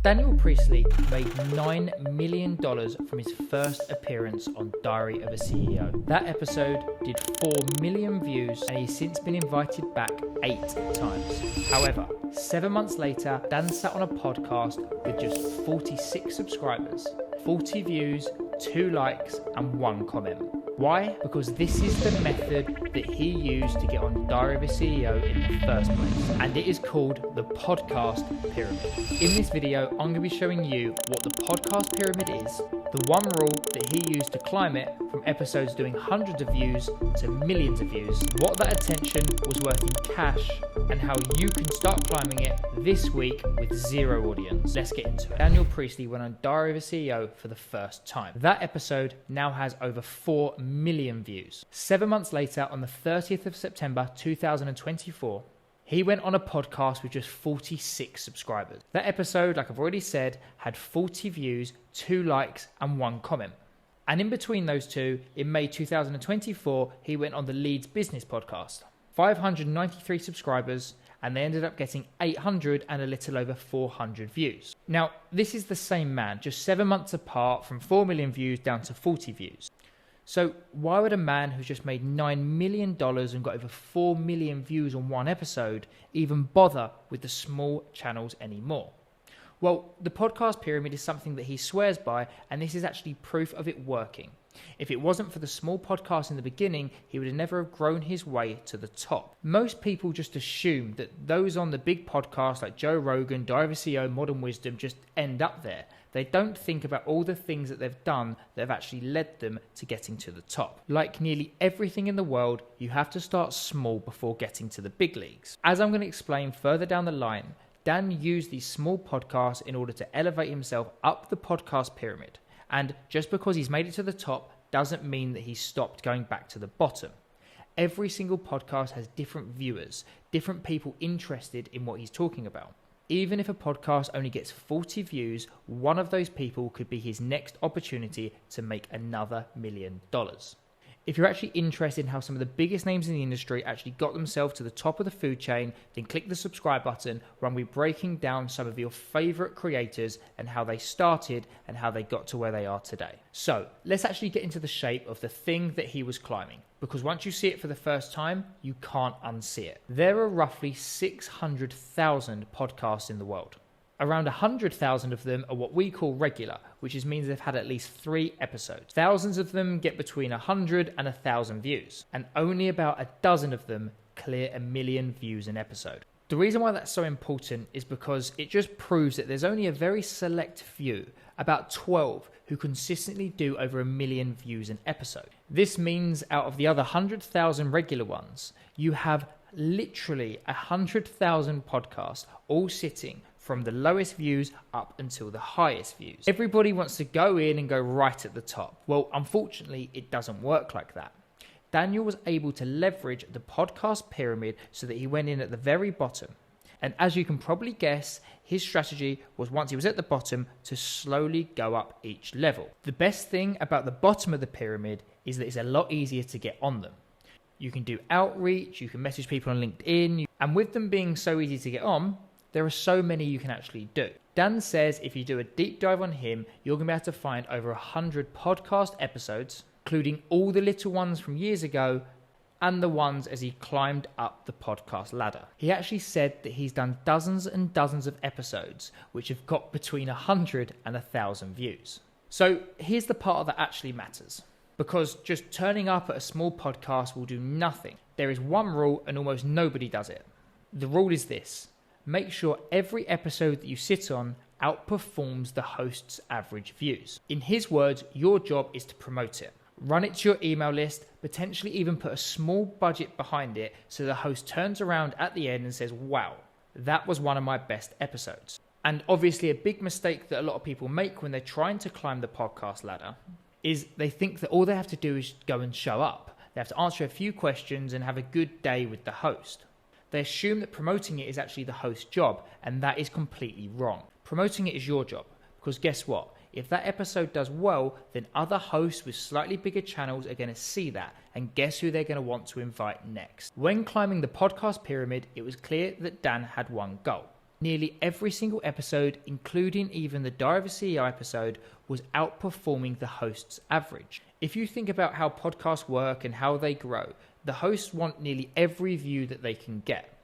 Daniel Priestley made $9 million from his first appearance on Diary of a CEO. That episode did 4 million views and he's since been invited back 8 times. However, 7 months later, Dan sat on a podcast with just 46 subscribers, 40 views, 2 likes and 1 comment. Why? Because this is the method that he used to get on Diary of a CEO in the first place, and it is called the podcast pyramid. In this video, I'm going to be showing you what the podcast pyramid is, the one rule that he used to climb it from episodes doing hundreds of views to millions of views, what that attention was worth in cash, and how you can start climbing it this week with 0 audience. Let's get into it. Daniel Priestley went on Diary of a CEO for the first time. That episode now has over 4 million views. 7 months later, on the 30th of September 2024, he went on a podcast with just 46 subscribers. That episode, like I've already said, had 40 views, 2 likes and 1 comment. And in between those two, in May 2024, he went on the Leeds Business podcast. 593 subscribers, and they ended up getting 800 and a little over 400 views. Now, this is the same man, just 7 months apart, from 4 million views down to 40 views. So why would a man who's just made $9 million and got over 4 million views on one episode even bother with the small channels anymore? Well, the podcast pyramid is something that he swears by, and this is actually proof of it working. If it wasn't for the small podcast in the beginning, he would have never have grown his way to the top. Most people just assume that those on the big podcasts like Joe Rogan, Diary of a CEO, Modern Wisdom just end up there. They don't think about all the things that they've done that have actually led them to getting to the top. Like nearly everything in the world, you have to start small before getting to the big leagues. As I'm going to explain further down the line, Dan used these small podcasts in order to elevate himself up the podcast pyramid. And just because he's made it to the top doesn't mean that he's stopped going back to the bottom. Every single podcast has different viewers, different people interested in what he's talking about. Even if a podcast only gets 40 views, one of those people could be his next opportunity to make another $1 million. If you're actually interested in how some of the biggest names in the industry actually got themselves to the top of the food chain, then click the subscribe button where I'll be breaking down some of your favorite creators and how they started and how they got to where they are today. So let's actually get into the shape of the thing that he was climbing, because once you see it for the first time, you can't unsee it. There are roughly 600,000 podcasts in the world. Around 100,000 of them are what we call regular, which means they've had at least 3 episodes. Thousands of them get between 100 and 1,000 views, and only about a dozen of them clear 1 million views an episode. The reason why that's so important is because it just proves that there's only a very select few, about 12, who consistently do over 1 million views an episode. This means out of the other 100,000 regular ones, you have literally 100,000 podcasts all sitting from the lowest views up until the highest views. Everybody wants to go in and go right at the top. Well, unfortunately, it doesn't work like that. Daniel was able to leverage the podcast pyramid so that he went in at the very bottom. And as you can probably guess, his strategy was, once he was at the bottom, to slowly go up each level. The best thing about the bottom of the pyramid is that it's a lot easier to get on them. You can do outreach, you can message people on LinkedIn, and with them being so easy to get on, there are so many you can actually do. Dan says if you do a deep dive on him, you're going to be able to find over 100 podcast episodes, including all the little ones from years ago and the ones as he climbed up the podcast ladder. He actually said that he's done dozens and dozens of episodes which have got between 100 and 1,000 views. So here's the part that actually matters, because just turning up at a small podcast will do nothing. There is one rule and almost nobody does it. The rule is this: make sure every episode that you sit on outperforms the host's average views. In his words, your job is to promote it. Run it to your email list, potentially even put a small budget behind it so the host turns around at the end and says, wow, that was one of my best episodes. And obviously a big mistake that a lot of people make when they're trying to climb the podcast ladder is they think that all they have to do is go and show up. They have to answer a few questions and have a good day with the host. They assume that promoting it is actually the host's job, and that is completely wrong. Promoting it is your job, because guess what? If that episode does well, then other hosts with slightly bigger channels are going to see that, and guess who they're going to want to invite next? When climbing the podcast pyramid, it was clear that Dan had one goal: Nearly every single episode, including even the Diary of a CEO episode, was outperforming the host's average. If you think about how podcasts work and how they grow, the hosts want nearly every view that they can get.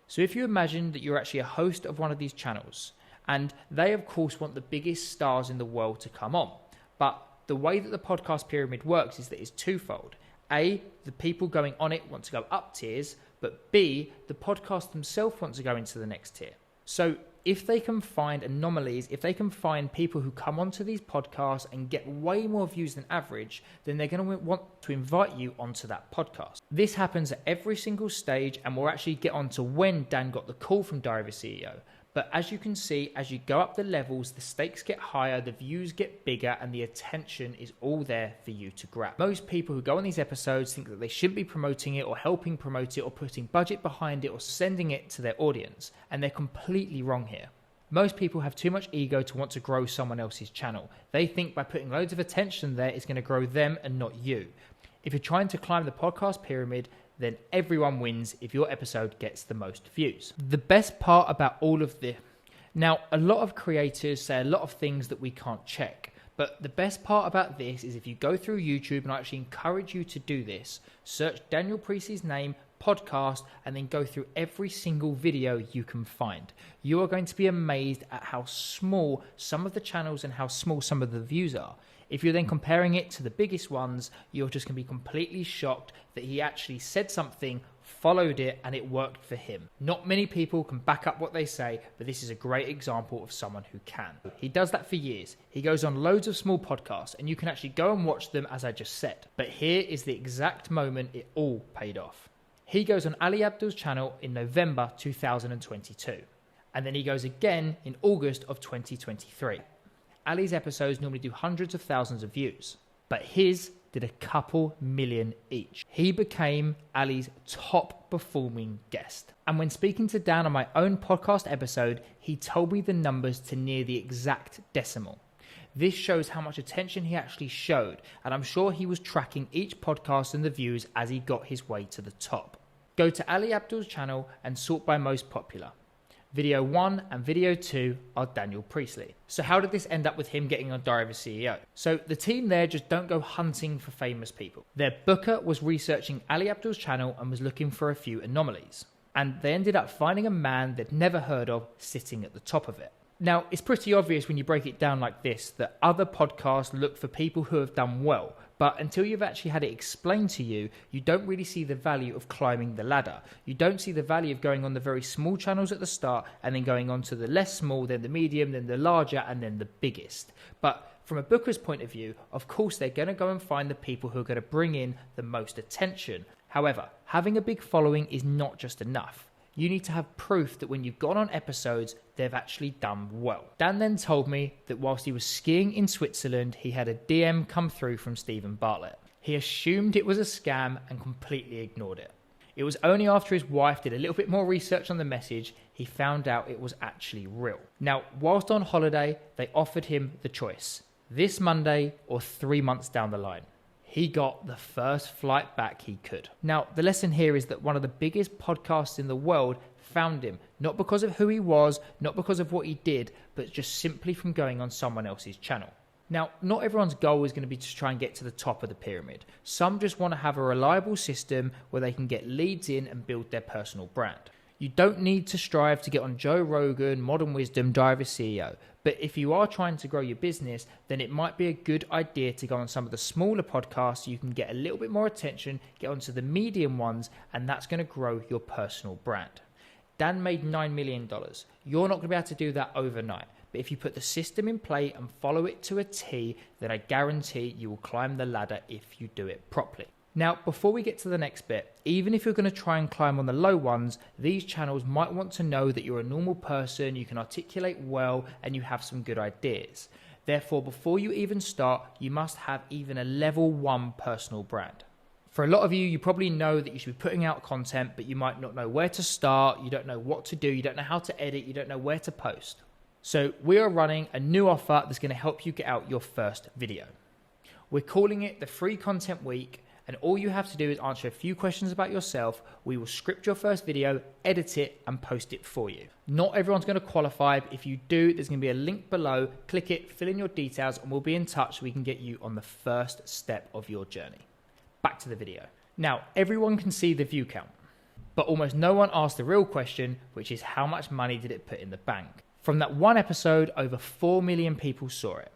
So if you imagine that you're actually a host of one of these channels, and they of course want the biggest stars in the world to come on, but the way that the podcast pyramid works is that it's twofold. A, the people going on it want to go up tiers, but B, the podcast themselves want to go into the next tier. So if they can find anomalies, if they can find people who come onto these podcasts and get way more views than average, then they're going to want to invite you onto that podcast. This happens at every single stage, and we'll actually get on to when Dan got the call from Diary of a CEO. But as you can see, as you go up the levels, the stakes get higher, the views get bigger, and the attention is all there for you to grab. Most people who go on these episodes think that they shouldn't be promoting it or helping promote it or putting budget behind it or sending it to their audience, and they're completely wrong here. Most people have too much ego to want to grow someone else's channel. They think by putting loads of attention there, it's going to grow them and not you. If you're trying to climb the podcast pyramid, then everyone wins if your episode gets the most views. The best part about all of this, now a lot of creators say a lot of things that we can't check, but the best part about this is if you go through YouTube, and I actually encourage you to do this, search Daniel Priestley's name, podcast, and then go through every single video you can find. You are going to be amazed at how small some of the channels and how small some of the views are. If you're then comparing it to the biggest ones, you're just going to be completely shocked that he actually said something, followed it, and it worked for him. Not many people can back up what they say, but this is a great example of someone who can. He does that for years. He goes on loads of small podcasts, and you can actually go and watch them, as I just said. But here is the exact moment it all paid off. He goes on Ali Abdaal's channel in November 2022, and then he goes again in August of 2023. Ali's episodes normally do hundreds of thousands of views, but his did a couple million each. He became Ali's top performing guest. And when speaking to Dan on my own podcast episode, he told me the numbers to near the exact decimal. This shows how much attention he actually showed, and I'm sure he was tracking each podcast and the views as he got his way to the top. Go to Ali Abdaal's channel and sort by most popular. Video 1 and video 2 are Daniel Priestley. So how did this end up with him getting on Diary of a CEO? So the team there just don't go hunting for famous people. Their booker was researching Ali Abdaal's channel and was looking for a few anomalies. And they ended up finding a man they'd never heard of sitting at the top of it. Now, it's pretty obvious when you break it down like this that other podcasts look for people who have done well, but until you've actually had it explained to you, you don't really see the value of climbing the ladder. You don't see the value of going on the very small channels at the start and then going on to the less small, then the medium, then the larger, and then the biggest. But from a booker's point of view, of course, they're going to go and find the people who are going to bring in the most attention. However, having a big following is not just enough. You need to have proof that when you've gone on episodes, they've actually done well. Dan then told me that whilst he was skiing in Switzerland, he had a DM come through from Stephen Bartlett. He assumed it was a scam and completely ignored it. It was only after his wife did a little bit more research on the message, he found out it was actually real. Now, whilst on holiday, they offered him the choice, this Monday or 3 months down the line. He got the first flight back he could. Now, the lesson here is that one of the biggest podcasts in the world found him, not because of who he was, not because of what he did, but just simply from going on someone else's channel. Now, not everyone's goal is going to be to try and get to the top of the pyramid. Some just want to have a reliable system where they can get leads in and build their personal brand. You don't need to strive to get on Joe Rogan, Modern Wisdom, Diary of a CEO. But if you are trying to grow your business, then it might be a good idea to go on some of the smaller podcasts so you can get a little bit more attention, get onto the medium ones, and that's going to grow your personal brand. Dan made $9 million. You're not going to be able to do that overnight. But if you put the system in play and follow it to a T, then I guarantee you will climb the ladder if you do it properly. Now, before we get to the next bit, even if you're going to try and climb on the low ones, these channels might want to know that you're a normal person, you can articulate well, and you have some good ideas. Therefore, before you even start, you must have even a level 1 personal brand. For a lot of you, you probably know that you should be putting out content, but you might not know where to start, you don't know what to do, you don't know how to edit, you don't know where to post. So we are running a new offer that's going to help you get out your first video. We're calling it the Free Content Week. And all you have to do is answer a few questions about yourself. We will script your first video, edit it, and post it for you. Not everyone's going to qualify, but if you do, there's going to be a link below. Click it, fill in your details, and we'll be in touch so we can get you on the first step of your journey. Back to the video. Now, everyone can see the view count, but almost no one asked the real question, which is how much money did it put in the bank? From that one episode, over 4 million people saw it.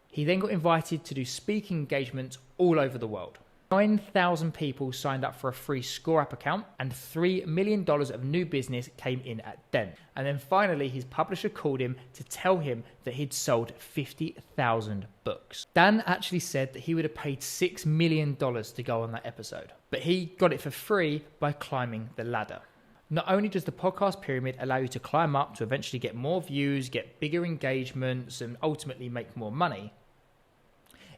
He then got invited to do speaking engagements all over the world. 9,000 people signed up for a free ScoreApp account, and $3 million of new business came in at Dent. And then finally, his publisher called him to tell him that he'd sold 50,000 books. Dan actually said that he would have paid $6 million to go on that episode, but he got it for free by climbing the ladder. Not only does the podcast pyramid allow you to climb up to eventually get more views, get bigger engagements, and ultimately make more money,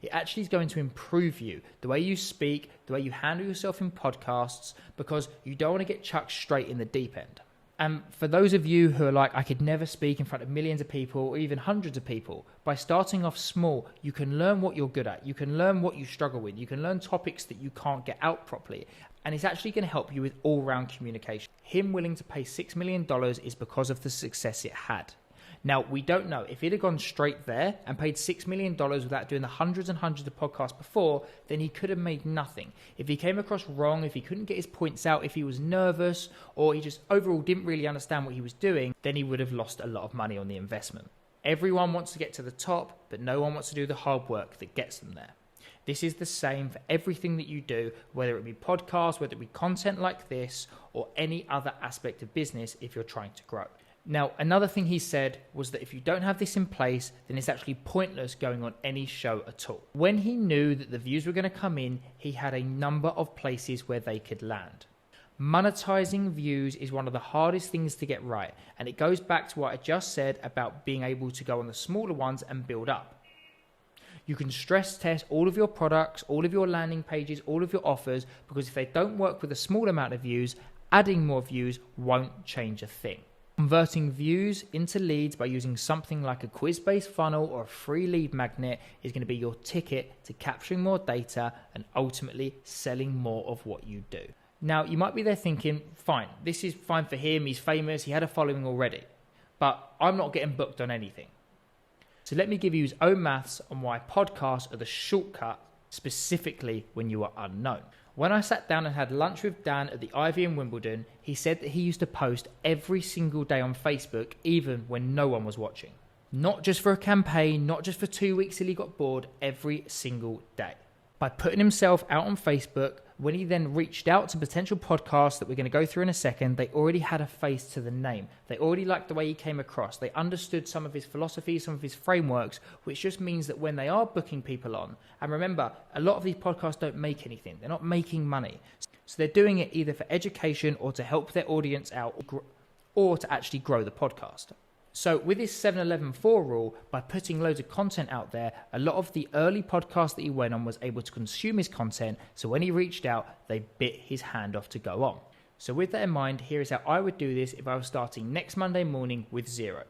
it actually is going to improve you, the way you speak, the way you handle yourself in podcasts, because you don't want to get chucked straight in the deep end. And for those of you who are like, I could never speak in front of millions of people or even hundreds of people, by starting off small, you can learn what you're good at. You can learn what you struggle with. You can learn topics that you can't get out properly. And it's actually going to help you with all-round communication. Him willing to pay $6 million is because of the success it had. Now, we don't know. If he'd have gone straight there and paid $6 million without doing the hundreds and hundreds of podcasts before, then he could have made nothing. If he came across wrong, if he couldn't get his points out, if he was nervous, or he just overall didn't really understand what he was doing, then he would have lost a lot of money on the investment. Everyone wants to get to the top, but no one wants to do the hard work that gets them there. This is the same for everything that you do, whether it be podcasts, whether it be content like this, or any other aspect of business if you're trying to grow. Now, another thing he said was that if you don't have this in place, then it's actually pointless going on any show at all. When he knew that the views were going to come in, he had a number of places where they could land. Monetizing views is one of the hardest things to get right, and it goes back to what I just said about being able to go on the smaller ones and build up. You can stress test all of your products, all of your landing pages, all of your offers, because if they don't work with a small amount of views, adding more views won't change a thing. Converting views into leads by using something like a quiz-based funnel or a free lead magnet is going to be your ticket to capturing more data and ultimately selling more of what you do. Now, you might be there thinking, fine, this is fine for him, he's famous, he had a following already, but I'm not getting booked on anything. So let me give you his own maths on why podcasts are the shortcut, specifically when you are unknown. When I sat down and had lunch with Dan at the Ivy in Wimbledon, he said that he used to post every single day on Facebook, even when no one was watching. Not just for a campaign, not just for 2 weeks till he got bored, every single day. By putting himself out on Facebook, when he then reached out to potential podcasts that we're going to go through in a second, they already had a face to the name. They already liked the way he came across. They understood some of his philosophies, some of his frameworks, which just means that when they are booking people on, and remember, a lot of these podcasts don't make anything. They're not making money. So they're doing it either for education or to help their audience out or to actually grow the podcast. So with this 7-11-4 rule, by putting loads of content out there, a lot of the early podcasts that he went on was able to consume his content. So when he reached out, they bit his hand off to go on. So with that in mind, here is how I would do this if I was starting next Monday morning with zero.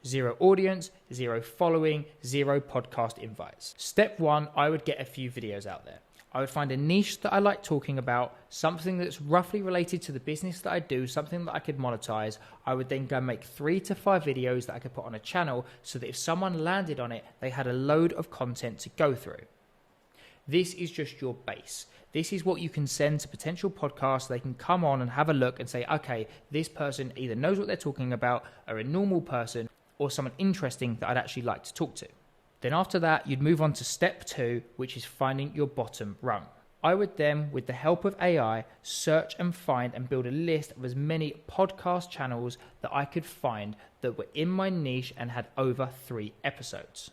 Zero audience, zero following, zero podcast invites. Step one, I would get a few videos out there. I would find a niche that I like talking about, something that's roughly related to the business that I do, something that I could monetize. I would then go make 3 to 5 videos that I could put on a channel so that if someone landed on it, they had a load of content to go through. This is just your base. This is what you can send to potential podcasts. They can come on and have a look and say, okay, this person either knows what they're talking about, or a normal person, or someone interesting that I'd actually like to talk to. Then after that, you'd move on to step 2, which is finding your bottom rung. I would then, with the help of AI, search and find and build a list of as many podcast channels that I could find that were in my niche and had over 3 episodes.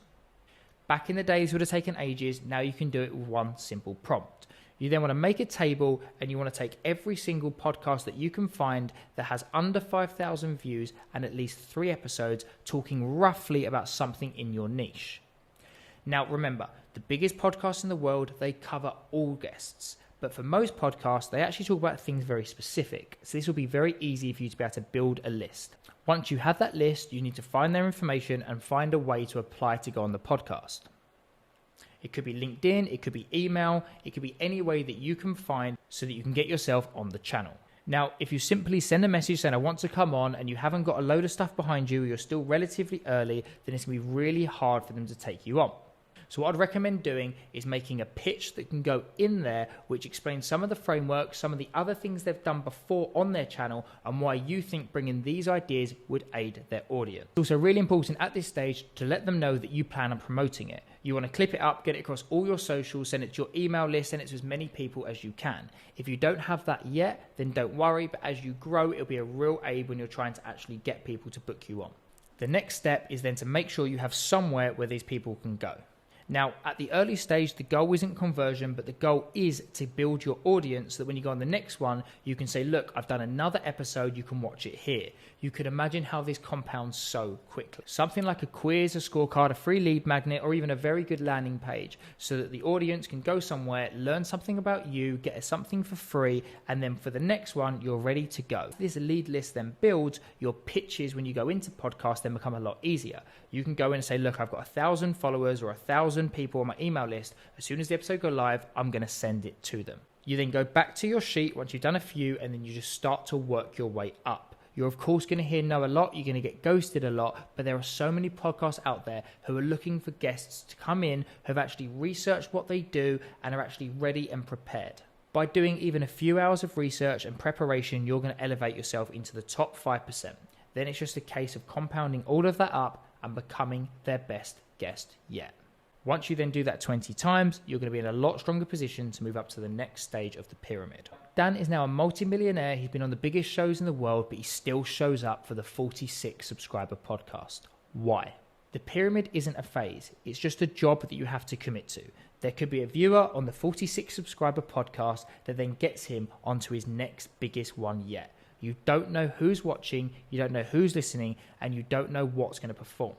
Back in the days, it would have taken ages. Now you can do it with one simple prompt. You then want to make a table and you want to take every single podcast that you can find that has under 5,000 views and at least 3 episodes talking roughly about something in your niche. Now, remember, the biggest podcasts in the world, they cover all guests. But for most podcasts, they actually talk about things very specific. So this will be very easy for you to be able to build a list. Once you have that list, you need to find their information and find a way to apply to go on the podcast. It could be LinkedIn, it could be email, it could be any way that you can find so that you can get yourself on the channel. Now, if you simply send a message saying I want to come on and you haven't got a load of stuff behind you, you're still relatively early, then it's going to be really hard for them to take you on. So what I'd recommend doing is making a pitch that can go in there, which explains some of the framework, some of the other things they've done before on their channel, and why you think bringing these ideas would aid their audience. It's also really important at this stage to let them know that you plan on promoting it. You want to clip it up, get it across all your socials, send it to your email list, send it to as many people as you can. If you don't have that yet, then don't worry, but as you grow, it'll be a real aid when you're trying to actually get people to book you on. The next step is then to make sure you have somewhere where these people can go. Now, at the early stage, the goal isn't conversion, but the goal is to build your audience so that when you go on the next one, you can say, look, I've done another episode, you can watch it here. You could imagine how this compounds so quickly. Something like a quiz, a scorecard, a free lead magnet, or even a very good landing page so that the audience can go somewhere, learn something about you, get something for free, and then for the next one, you're ready to go. This lead list then builds, your pitches when you go into podcasts then become a lot easier. You can go in and say, look, I've got 1,000 followers or 1,000 people on my email list. As soon as the episode goes live, I'm going to send it to them. You then go back to your sheet once you've done a few, and then you just start to work your way up. You're of course going to hear no a lot, you're going to get ghosted a lot, but there are so many podcasts out there who are looking for guests to come in, who have actually researched what they do and are actually ready and prepared. By doing even a few hours of research and preparation, you're going to elevate yourself into the top 5%. Then it's just a case of compounding all of that up and becoming their best guest yet. Once you then do that 20 times, you're going to be in a lot stronger position to move up to the next stage of the pyramid. Dan is now a multi-millionaire. He's been on the biggest shows in the world, but he still shows up for the 46 subscriber podcast. Why? The pyramid isn't a phase. It's just a job that you have to commit to. There could be a viewer on the 46 subscriber podcast that then gets him onto his next biggest one yet. You don't know who's watching, you don't know who's listening, and you don't know what's going to perform.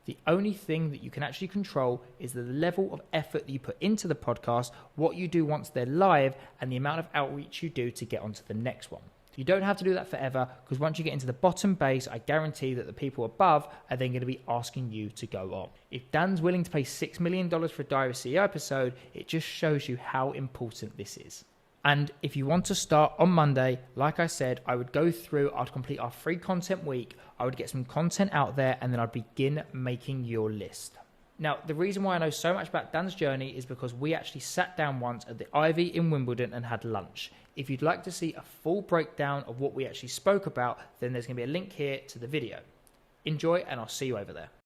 The only thing that you can actually control is the level of effort that you put into the podcast, what you do once they're live, and the amount of outreach you do to get onto the next one. You don't have to do that forever, because once you get into the bottom base, I guarantee that the people above are then going to be asking you to go on. If Dan's willing to pay $6 million for a Diary of a CEO episode, it just shows you how important this is. And if you want to start on Monday, like I said, I would go through, I'd complete our free content week, I would get some content out there, and then I'd begin making your list. Now, the reason why I know so much about Dan's journey is because we actually sat down once at the Ivy in Wimbledon and had lunch. If you'd like to see a full breakdown of what we actually spoke about, then there's going to be a link here to the video. Enjoy, and I'll see you over there.